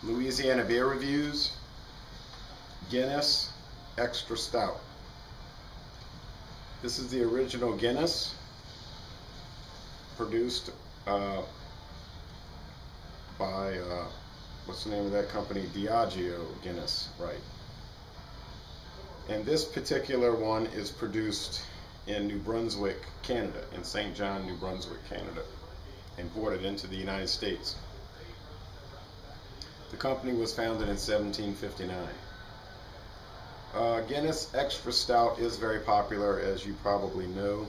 Louisiana beer reviews. Guinness Extra Stout. This is the original Guinness, produced by what's the name of that company? Diageo Guinness, right? And this particular one is produced in New Brunswick, Canada, in St. John, New Brunswick, Canada, imported into the United States. The company was founded in 1759. Guinness Extra Stout is very popular, as you probably know.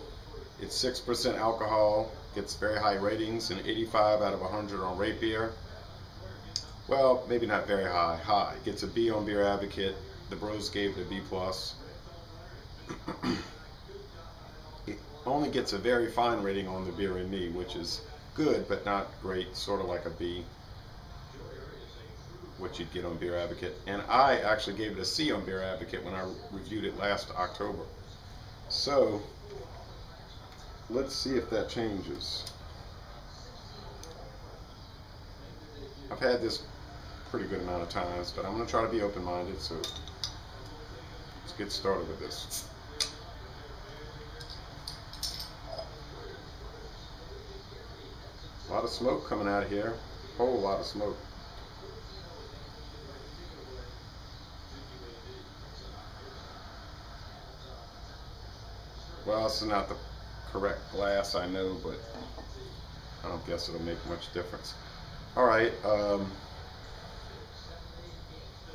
It's 6% alcohol, gets very high ratings, and 85 out of 100 on Rate Beer. Well, maybe not very high. High. Gets a B on Beer Advocate. The Bros gave it a B+. It only gets a very fine rating on the Beer and Me, which is good, but not great, sort of like a B, what you'd get on Beer Advocate. And I actually gave it a C on Beer Advocate when I reviewed it last October. So let's see if that changes. I've had this pretty good amount of times, but I'm going to try to be open-minded, so let's get started with this. A lot of smoke coming out of here, a whole lot of smoke. Well, this is not the correct glass, I know, but I don't guess it'll make much difference. All right,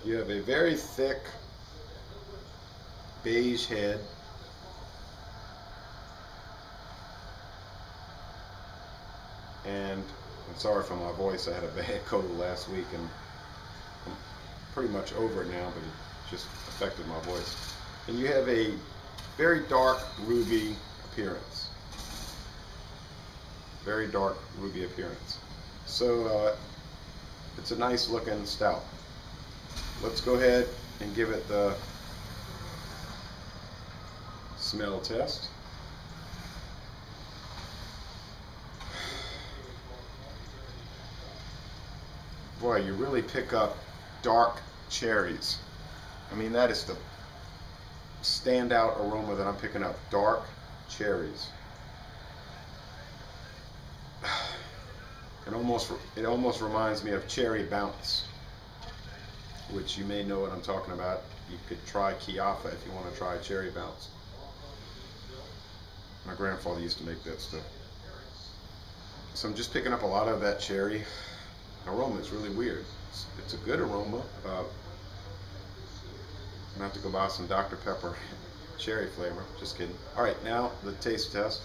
you have a very thick beige head. And I'm sorry for my voice, I had a bad cold last week and I'm pretty much over it now, but it just affected my voice. And you have a very dark ruby appearance. Very dark ruby appearance. So it's a nice looking stout. Let's go ahead and give it the smell test. Boy, you really pick up dark cherries. I mean, that is the standout aroma that I'm picking up. Dark cherries. It almost reminds me of Cherry Bounce, which you may know what I'm talking about. You could try Kiafa if you want to try Cherry Bounce. My grandfather used to make that stuff. So I'm just picking up a lot of that cherry aroma. It's really weird. It's a good aroma. I'm gonna have to go buy some Dr. Pepper cherry flavor. Just kidding. All right, now the taste test.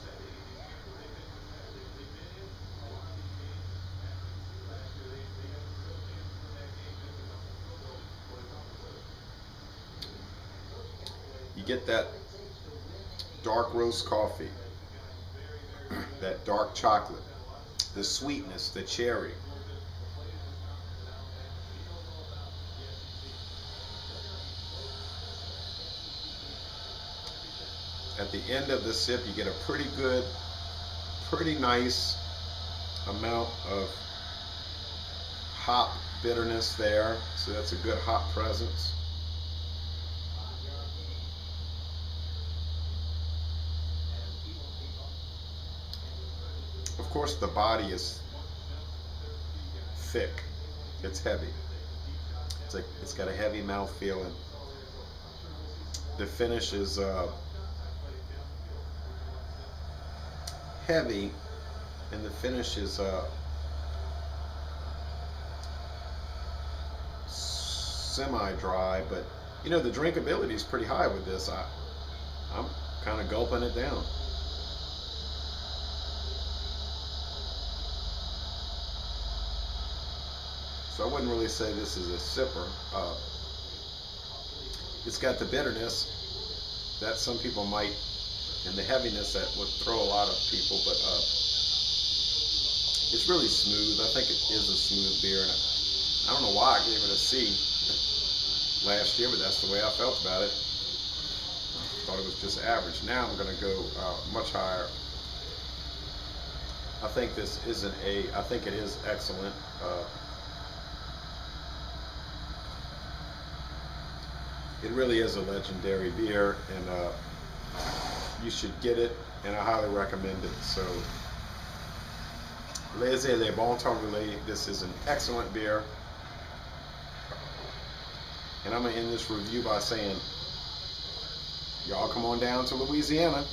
You get that dark roast coffee, that dark chocolate, the sweetness, the cherry. At the end of the sip, you get a pretty nice amount of hop bitterness there. So that's a good hop presence. Of course, the body is thick. It's heavy. It's got a heavy mouthfeel, and the finish is heavy, and the finish is semi-dry, but you know, the drinkability is pretty high with this. I'm kind of gulping it down. So I wouldn't really say this is a sipper. It's got the bitterness that some people might, and the heaviness that would throw a lot of people, but it's really smooth. I think it is a smooth beer, and I don't know why I gave it a C last year, but that's the way I felt about it. I thought it was just average. Now I'm going to go much higher. I think this is an A. I think it is excellent. It really is a legendary beer, and you should get it, and I highly recommend it. So, Laissez les bon temps rouler. This is an excellent beer. And I'm going to end this review by saying, y'all come on down to Louisiana.